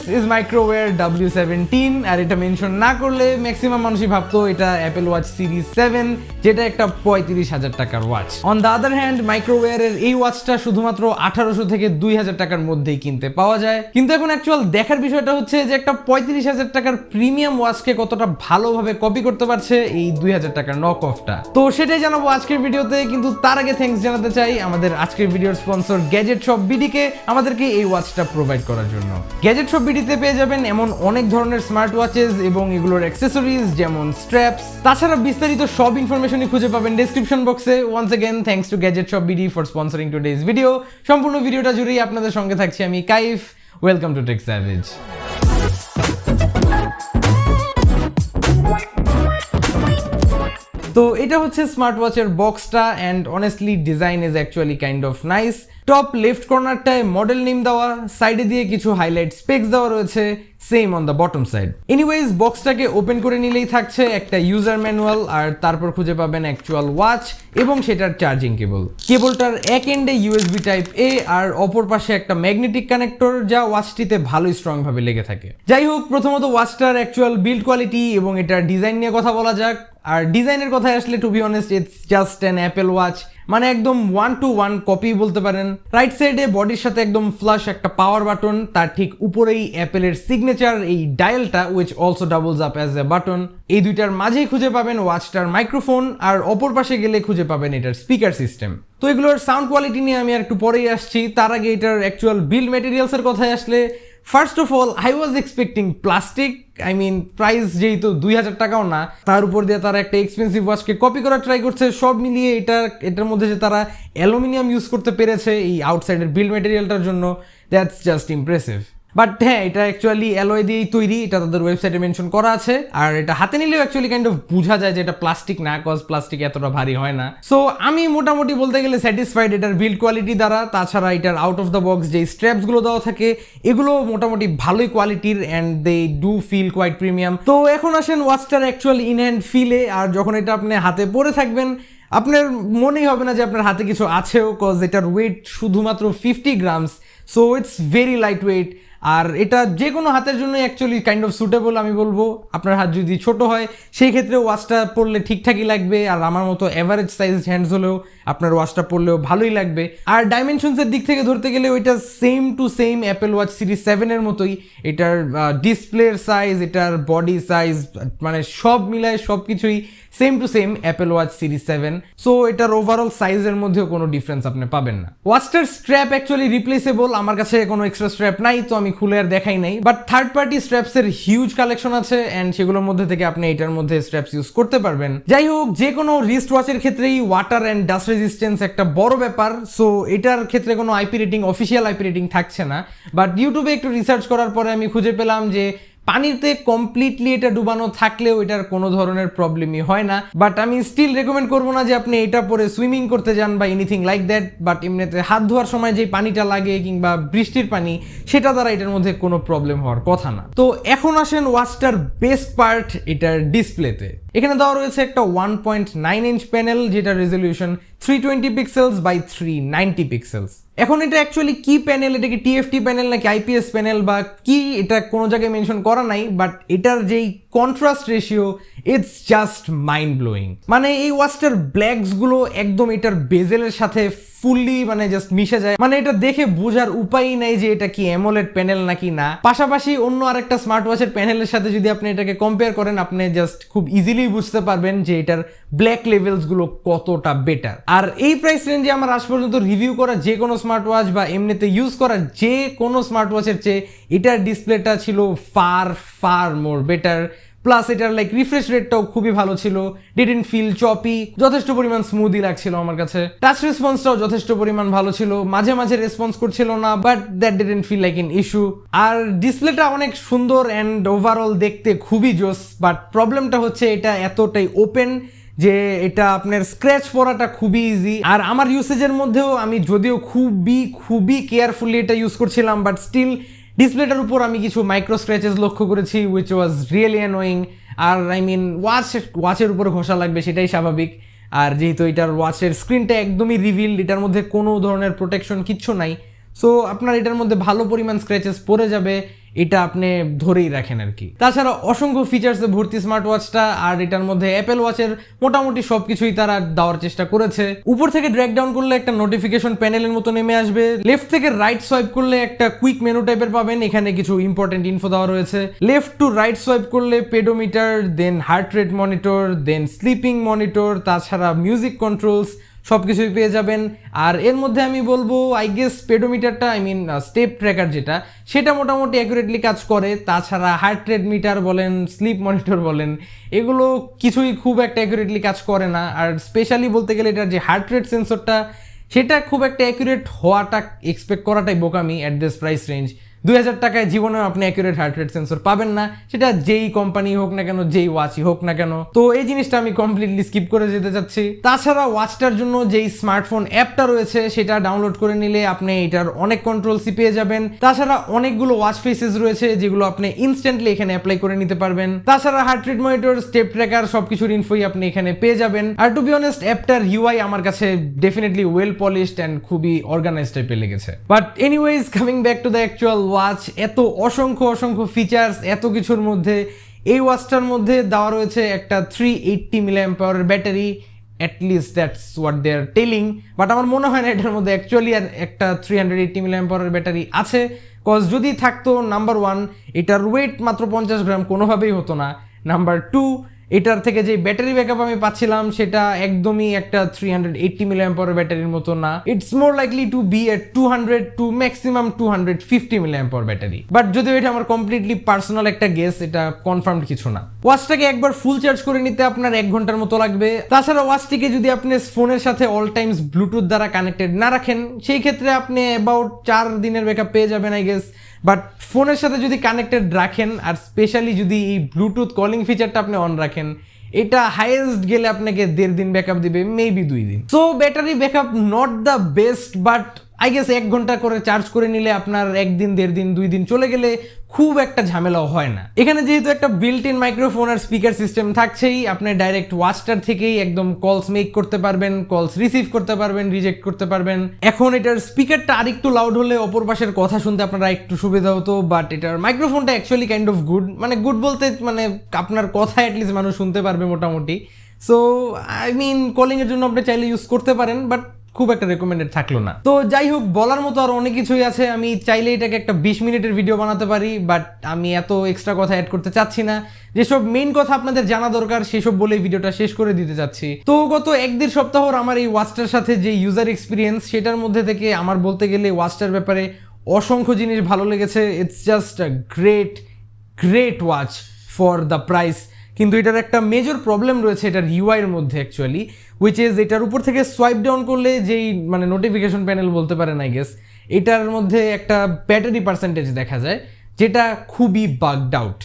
This is মাইক্রোওয়্যার W17 আর এটা mention না করলে ম্যাক্সিমাম মানুষই ভাবতো এটা অ্যাপেল ওয়াচ সিরিজ 7 যেটা একটা 35,000 টাকার watch. On the other hand মাইক্রোওয়্যারের এই ওয়াচটা শুধুমাত্র 1800 থেকে 2000 টাকার মধ্যেই কিনতে পাওয়া যায়। কিন্তু এখন অ্যাকচুয়াল দেখার বিষয়টা হচ্ছে যে একটা 35,000 টাকার প্রিমিয়াম ওয়াচকে কতটা ভালোভাবে কপি করতে পারছে এই 2000 টাকার নক অফটা। তো সেটাই জানাবো আজকের ভিডিওতে, কিন্তু তার আগে থ্যাঙ্কস জানাতে চাই আমাদের আজকের ভিডিওর স্পন্সর গ্যাজেট শপ বিডিকে আমাদেরকে এই ওয়াচটা প্রোভাইড করার জন্য। গ্যাজেট শপ বিডিতে পেয়ে যাবেন এমন অনেক ধরনের স্মার্ট ওয়াচেস এবং এগুলোর অ্যাক্সেসরিজ যেমন স্ট্র্যাপস, তাছাড়া বিস্তারিত সব ইনফরমেশনই খুঁজে পাবেন ডেসক্রিপশন বক্সে। Once again thanks to Gadget Shop BD for sponsoring today's video. সম্পূর্ণ ভিডিওটা জুড়েই আপনাদের সঙ্গে থাকছি আমি Kaif. Welcome to Tech Savage. তো এটা হচ্ছে স্মার্ট ওয়াচের বক্সটা and honestly design is actually kind of nice. Top left কর্নারটায় মডেল নেম দেওয়া, সাইডে দিয়ে কিছু হাইলাইট স্পেক্স দেওয়া রয়েছে, same on the bottom side. Anyways বক্সটাকে ওপেন করে নিলেই থাকছে একটা ইউজার ম্যানুয়াল আর তারপর খুঁজে পাবেন অ্যাকচুয়াল ওয়াচ এবং সেটার চার্জিং কেবলটার এক এন্ডে ইউএসবি টাইপ এ আর অপর পাশে একটা ম্যাগনেটিক কানেক্টর যা ওয়াচটিতে ভালোই স্ট্রং ভাবে লেগে থাকে। যাই হোক, প্রথমত ওয়াচটার অ্যাকচুয়াল বিল্ড কোয়ালিটি এবং এটার ডিজাইন নিয়ে কথা বলা যাক। আর ডিজাইনের কথায় আসলে to be honest it's just an Apple watch, মানে একদম 1-to-1 কপি বলতে পারেন। রাইট সাইডে বডির সাথে একদম ফ্লাশ একটা পাওয়ার বাটন, তার ঠিক উপরেই অ্যাপেলের সিগনেচার এই ডায়ালটা which also doubles up as a button. এই দুইটার মাঝেই খুঁজে পাবেন ওয়াচটার মাইক্রোফোন আর অপর পাশে গেলে খুঁজে পাবেন এটার স্পিকার সিস্টেম। তো এগুলোর সাউন্ড কোয়ালিটি নিয়ে আমি একটু পরেই আসছি। তার আগে এটার অ্যাকচুয়াল বিল্ড ম্যাটেরিয়ালসের কথায় আসলে first of all I was expecting plastic. I mean price যেহেতু 2000 টাকাও না, তার উপর দিয়ে তারা একটা এক্সপেন্সিভ ওয়াচকে কপি করার ট্রাই করছে। সব মিলিয়ে এটার মধ্যে যে তারা অ্যালুমিনিয়াম ইউজ করতে পেরেছে এই আউটসাইডের বিল্ড ম্যাটেরিয়ালটার জন্য, দ্যাটস জাস্ট ইমপ্রেসিভ। বাট হ্যাঁ, এটা অ্যাকচুয়ালি অ্যালয় দিয়েই তৈরি, এটা তাদের ওয়েবসাইটে মেনশন করা আছে। আর এটা হাতে নিলেও অ্যাকচুয়ালি কাইন্ড অফ বোঝা যায় যে এটা প্লাস্টিক না, কজ প্লাস্টিক এতটা ভারী হয় না। সো আমি মোটামুটি বলতে গেলে স্যাটিসফাইড এটার বিল্ড কোয়ালিটি দ্বারা। তাছাড়া এটার আউট অফ দ্য বক্স যে স্ট্র্যাপসগুলো দেওয়া থাকে এগুলো মোটামুটি ভালোই কোয়ালিটির and they do feel quite premium. তো এখন আসেন ওয়াচটার অ্যাকচুয়াল ইন হ্যান্ড ফিলে। আর যখন এটা আপনি হাতে পরে থাকবেন আপনার মনেই হবে না যে আপনার হাতে কিছু আছেও, কজ এটার ওয়েট শুধুমাত্র 50 grams. So it's very light weight. আর এটা যে কোনো হাতের জন্য অ্যাকচুয়ালি কাইন্ড অফ সুটেবল আমি বলবো। আপনার হাত যদি ছোট হয় সেই ক্ষেত্রে ওয়াচটা পরলে ঠিকঠাকই লাগবে, আর আমার মতো অ্যাভারেজ সাইজ হ্যান্ডস হলেও আপনার ওয়াচটা পরলেও ভালোই লাগবে। আর ডাইমেনশনসের দিক থেকে ধরতে গেলে ওইটা same to same Apple watch series 7 এর মতোই। এটার ডিসপ্লের সাইজ, এটার বডি সাইজ, মানে সব মিলায় সব কিছুই same to same Apple watch series 7। So এটার ওভারঅল সাইজের মধ্যেও কোনো ডিফারেন্স আপনি পাবেন না। ওয়াচটার স্ট্র্যাপ অ্যাকচুয়ালি রিপ্লেসেবল, আমার কাছে কোনো এক্সট্রা স্ট্র্যাপ নাই তো আমি খুলে আর দেখাই নাই। বাট থার্ড পার্টি স্ট্র্যাপসের হিউজ কালেকশন আছে অ্যান্ড সেগুলোর মধ্যে থেকে আপনি এটার মধ্যে স্ট্র্যাপস ইউজ করতে পারবেন। যাই হোক, যে কোনো রিস্ট ওয়াচের ক্ষেত্রেই ওয়াটার অ্যান্ড ডাস্ট রেজিস্ট্যান্স একটা বড় ব্যাপার। সো এটার ক্ষেত্রে কোনো IP rating, official IP rating থাকছে না। বাট ইউটিউবে একটু রিসার্চ করার পরে আমি খুঁজে পেলাম যে পানিতে কমপ্লিটলি এটা ডুবানো থাকলেও এটার কোনো ধরনের প্রবলেমই হয় না। বাট আমি স্টিল রেকমেন্ড করবো না যে আপনি এটা পরে সুইমিং করতে যান বা এনিথিং লাইক দ্যাট। বাট এমনিতে হাত ধোয়ার সময় যে পানিটা লাগে কিংবা বৃষ্টির পানি, সেটা দ্বারা এটার মধ্যে কোনো প্রবলেম হওয়ার কথা না। তো এখন আসেন ওয়াচটার বেস্ট পার্ট, এটার ডিসপ্লেতে। এখানে দেওয়া রয়েছে একটা 1.9 ইঞ্চ প্যানেল যেটা রেজলিউশন 320 পিক্সেলস বাই 390 পিক্সেলস। এখন এটা অ্যাকচুয়ালি কি প্যানেল, এটা কি টিএফটি প্যানেল নাকি আইপিএস প্যানেল বা কি, এটা কোনো জায়গায় মেনশন করা নাই। বাট এটার যেই contrast ratio, it's just mind blowing. মানে এই ওয়াচটার ব্ল্যাকস গুলো একদম এটার বেজেলের সাথে ফুললি মানে জাস্ট মিশে যায়। মানে এটা দেখে বোঝার উপায়ই নাই যে এটা কি অ্যামোলেড প্যানেল নাকি না। পাশাপাশি অন্য আরেকটা স্মার্ট ওয়াচের প্যানেলের সাথে যদি আপনি এটাকে কম্পেয়ার করেন, আপনি জাস্ট খুব ইজিলি বুঝতে পারবেন যে এটার ব্ল্যাক লেভেলস গুলো কতটা বেটার। আর এই প্রাইস রেঞ্জে আমার আজ পর্যন্ত রিভিউ করা যে কোনো স্মার্ট ওয়াচ বা এমনিতে ইউজ করা যে কোনো স্মার্ট ওয়াচের চেয়ে এটার ডিসপ্লেটা ছিল ফার মোর বেটার। প্লাস এটার লাইক রিফ্রেশ রেটটাও খুবই ভালো ছিল, ডিডন্ট ফিল চপি, যথেষ্ট পরিমাণ স্মুথই লাগছিল আমার কাছে। টাচ রেসপন্সটাও যথেষ্ট পরিমাণ ভালো ছিল, মাঝে মাঝে রেসপন্স করছিল না, but that didn't feel like an issue. আর ডিসপ্লেটা অনেক সুন্দর অ্যান্ড ওভারঅল দেখতে খুবই জোস। বাট প্রবলেমটা হচ্ছে এটা এতটাই ওপেন যে এটা আপনার স্ক্র্যাচ পড়াটা খুবই ইজি। আর আমার ইউসেজের মধ্যেও আমি যদিও খুবই কেয়ারফুলি এটা ইউজ করছিলাম, বাট স্টিল ডিসপ্লেটার উপর আমি কিছু মাইক্রো স্ক্র্যাচেস লক্ষ্য করেছি উইচ ওয়াজ রিয়েলি অ্যানোয়িং। আর আই মিন ওয়াচের উপরে ঘষা লাগবে সেটাই স্বাভাবিক। আর যেহেতু এটার ওয়াচের স্ক্রিনটা একদমই রিভিল, এটার মধ্যে কোনো ধরনের প্রোটেকশন কিচ্ছু নাই, সো আপনার এটার মধ্যে ভালো পরিমাণ স্ক্র্যাচেস পড়ে যাবে এটা আপনি ধরেই রাখেন আর কি। তাছাড়া অসংখ্য ফিচার্সে ভর্তি স্মার্ট ওয়াচটা, আর এটার মধ্যে অ্যাপেল ওয়াচের মোটামুটি সবকিছুই তারা দেওয়ার চেষ্টা করেছে। উপর থেকে ড্র্যাগ ডাউন করলে একটা নোটিফিকেশন প্যানেলের মতো নেমে আসবে, লেফট থেকে রাইট সোয়াইপ করলে একটা কুইক মেনু টাইপের পাবেন, এখানে কিছু ইম্পর্টেন্ট ইনফো দেওয়া রয়েছে। লেফট টু রাইট সোয়াইপ করলে পেডোমিটার, দেন হার্ট রেট মনিটর, দেন স্লিপিং মনিটর, তাছাড়া মিউজিক কন্ট্রোলস সবকিছুই পেয়ে যাবেন। আর এর মধ্যে আমি বলবো আই গেস পেডোমিটারটা স্টেপ ট্র্যাকার যেটা, সেটা মোটামুটি অ্যাকুরেটলি কাজ করে। তাছাড়া হার্ট রেট মিটার বলেন, স্লিপ মনিটর বলেন, এগুলো কিছুই খুব একটা অ্যাকুরেটলি কাজ করে না। আর স্পেশালি বলতে গেলে এটার যে হার্ট রেট সেন্সরটা, সেটা খুব একটা অ্যাকুরেট হওয়াটা এক্সপেক্ট করাটাই বোকামি অ্যাট দিস প্রাইস রেঞ্জ। 2000 টাকায় জীবনেও আপনি অ্যাকুরেট হার্ট রেট সেন্সর পাবেন না, সেটা যেই কোম্পানি হোক না কেন, যেই ওয়াচই হোক না কেন। তো এই জিনিসটা আমি কমপ্লিটলি স্কিপ করে যেতে চাচ্ছি। তাছাড়া ওয়াচটার জন্য যেই স্মার্টফোন অ্যাপটা রয়েছে সেটা ডাউনলোড করে নিলে আপনি এটার অনেক কন্ট্রোলসই পেয়ে যাবেন। তাছাড়া অনেকগুলো ওয়াচ ফেসেস রয়েছে যেগুলো আপনি ইনস্ট্যান্টলি এখানে অ্যাপ্লাই করে নিতে পারবেন। তাছাড়া heart rate monitor, step tracker সবকিছুর ইনফোই আপনি এখানে পেয়ে যাবেন। আর টু বি অনেস্ট, অ্যাপটার ইউআই আমার কাছে ডেফিনেটলি ওয়েল পলিশড অ্যান্ড খুবই অর্গানাইজড টাইপের লেগেছে। But anyways, coming back to the actual watch, এত অসংখ্য ফিচার্স, এত কিছুর মধ্যে এই ওয়াচটার মধ্যে দেওয়া রয়েছে একটা 380 mAh battery. At least that's what they are telling, but আমার মনে হয় না এটার মধ্যে অ্যাকচুয়ালি আর একটা 380 mAh ব্যাটারি আছে। কজ যদি থাকতো, নাম্বার 1 এটার ওয়েট মাত্র 50 গ্রাম, কোনোভাবেই হতো না। নাম্বার 2, এটার থেকে যে ব্যাটারি ব্যাকআপ আমি পাচ্ছিলাম সেটা একদমই একটা 380 mAh ব্যাটারির মতো না। It's more likely to be at 200 to maximum 250 mAh battery. But যদিও এটা আমার কমপ্লিটলি পার্সোনাল একটা গেস, এটা কনফার্মড কিছু না। ওয়াচটাকে একবার ফুল চার্জ করে নিতে আপনার 1 ঘন্টার মতো লাগবে। তাছাড়া ওয়াচটিকে যদি আপনি ফোনের সাথে অল টাইমস ব্লুটুথ দ্বারা কানেক্টেড না রাখেন, সেই ক্ষেত্রে আপনি অ্যাবাউট 4 দিনের ব্যাকআপ পেয়ে যাবেন আই গেস। বাট ফোনের সাথে যদি কানেক্টেড রাখেন, আর স্পেশালি যদি এই ব্লুটুথ কলিং ফিচারটা আপনি অন রাখেন, এটা হাইয়েস্ট গেলে আপনাকে 1.5 দিন ব্যাকআপ দিবে, মেবি 2 দিন। So battery backup not the best, but I guess 1 ঘন্টা করে চার্জ করে নিলে আপনার 1 দিন, 1.5 দিন, 2 দিন চলে গেলে খুব একটা ঝামেলাও হয় না। এখানে যেহেতু একটা বিল্ট ইন মাইক্রোফোন আর স্পিকার সিস্টেম থাকছেই, আপনি ডাইরেক্ট ওয়াচটার থেকেই একদম কলস মেক করতে পারবেন, কলস রিসিভ করতে পারবেন, রিজেক্ট করতে পারবেন। এখন এটার স্পিকারটা আরেকটু লাউড হলে অপর পাশের কথা শুনতে আপনারা একটু সুবিধা হতো, বাট এটার মাইক্রোফোনটা actually kind of good. Good বলতে আপনার কথা অ্যাটলিস্ট মানুষ শুনতে পারবে মোটামুটি। সো কলিং এর জন্য আপনি চাইলে ইউজ করতে পারেন, বাট খুব একটা রেকমেন্ডেড থাকলো না। তো যাই হোক, বলার মতো আর অনেক কিছুই আছে। আমি চাইলে এটাকে একটা 20 মিনিটের ভিডিও বানাতে পারি, বাট আমি এত এক্সট্রা কথা অ্যাড করতে চাচ্ছি না। যেসব মেইন কথা আপনাদের জানা দরকার সেসব বলে ভিডিওটা শেষ করে দিতে চাচ্ছি। তো গত 1-1.5 সপ্তাহর আমার এই ওয়াচটার সাথে যে ইউজার এক্সপিরিয়েন্স, সেটার মধ্যে থেকে আমার বলতে গেলে ওয়াচটার ব্যাপারে অসংখ্য জিনিস ভালো লেগেছে। It's just a great watch for the price. কিন্তু এটার একটা মেজর প্রবলেম রয়েছে এটার ইউআইয়ের মধ্যে অ্যাকচুয়ালি, হুইচ ইজ এটার উপর থেকে সোয়াইপ ডাউন করলে যেই নোটিফিকেশন প্যানেল বলতে পারেন আই গেস, এটার মধ্যে একটা ব্যাটারি পার্সেন্টেজ দেখা যায় যেটা খুবই বাগড আউট।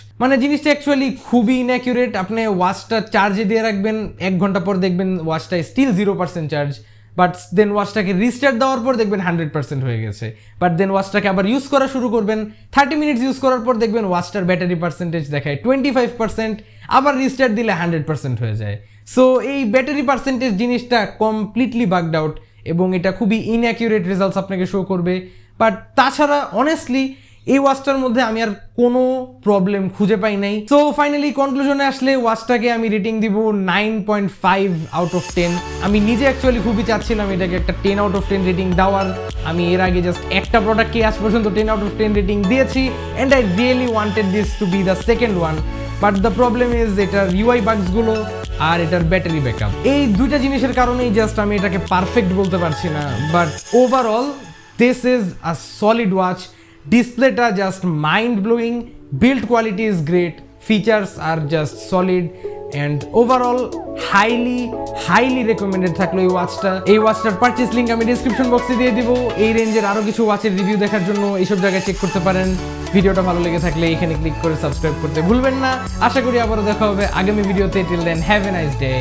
জিনিসটা অ্যাকচুয়ালি খুবই ইনঅ্যাকুরেট। আপনি ওয়াচটা চার্জে দিয়ে রাখবেন, 1 ঘন্টা পর দেখবেন ওয়াচটা স্টিল 0% চার্জ, বাট দেন ওয়াচটাকে রিস্টার্ট দেওয়ার পর দেখবেন 100% হয়ে গেছে। বাট দেন ওয়াচটাকে আবার ইউজ করা শুরু করবেন, 30 মিনিটস ইউজ করার পর দেখবেন ওয়াচটার ব্যাটারি পার্সেন্টেজ দেখায় 25%, আবার রিস্টার্ট দিলে 100% হয়ে যায়। সো এই ব্যাটারি পার্সেন্টেজ জিনিসটা কমপ্লিটলি বাগড আউট এবং এটা খুবই ইনঅ্যাকুরেট রেজাল্টস আপনাকে শো করবে। বাট তাছাড়া অনেস্টলি এই ওয়াচটার মধ্যে আমি আর কোনো প্রবলেম খুঁজে পাই নাই। সো ফাইনালি কনক্লুশনে আসলে ওয়াচটাকে আমি রেটিং দিব 9.5 আউট অফ 10। আমি নিজে অ্যাকচুয়ালি খুবই চাচ্ছিলাম এটাকে একটা 10 আউট অফ 10 রেটিং দেওয়ার। আমি এর আগে জাস্ট একটা প্রোডাক্টকে আজ পর্যন্ত 10 আউট অফ 10 রেটিং দিয়েছি, and I really wanted this to be the second one. But the problem is এটার ইউআই বাগসগুলো আর এটার ব্যাটারি ব্যাকআপ, এই দুইটা জিনিসের কারণেই জাস্ট আমি এটাকে পারফেক্ট বলতে পারছি না। But overall this is a solid watch. ডিসপ্লেটা just mind blowing, build quality is great, features আর just solid, and overall highly recommended থাকলো এই ওয়াচটার পারচেস লিঙ্ক আমি ডিসক্রিপশন বক্সে দিয়ে দিব। এই রেঞ্জের আরও কিছু ওয়াচের রিভিউ দেখার জন্য এইসব জায়গায় চেক করতে পারেন। ভিডিওটা ভালো লেগে থাকলে এখানে ক্লিক করে সাবস্ক্রাইব করতে ভুলবেন না। আশা করি আবারও দেখা হবে আগামী ভিডিওতে। Till then have a nice day.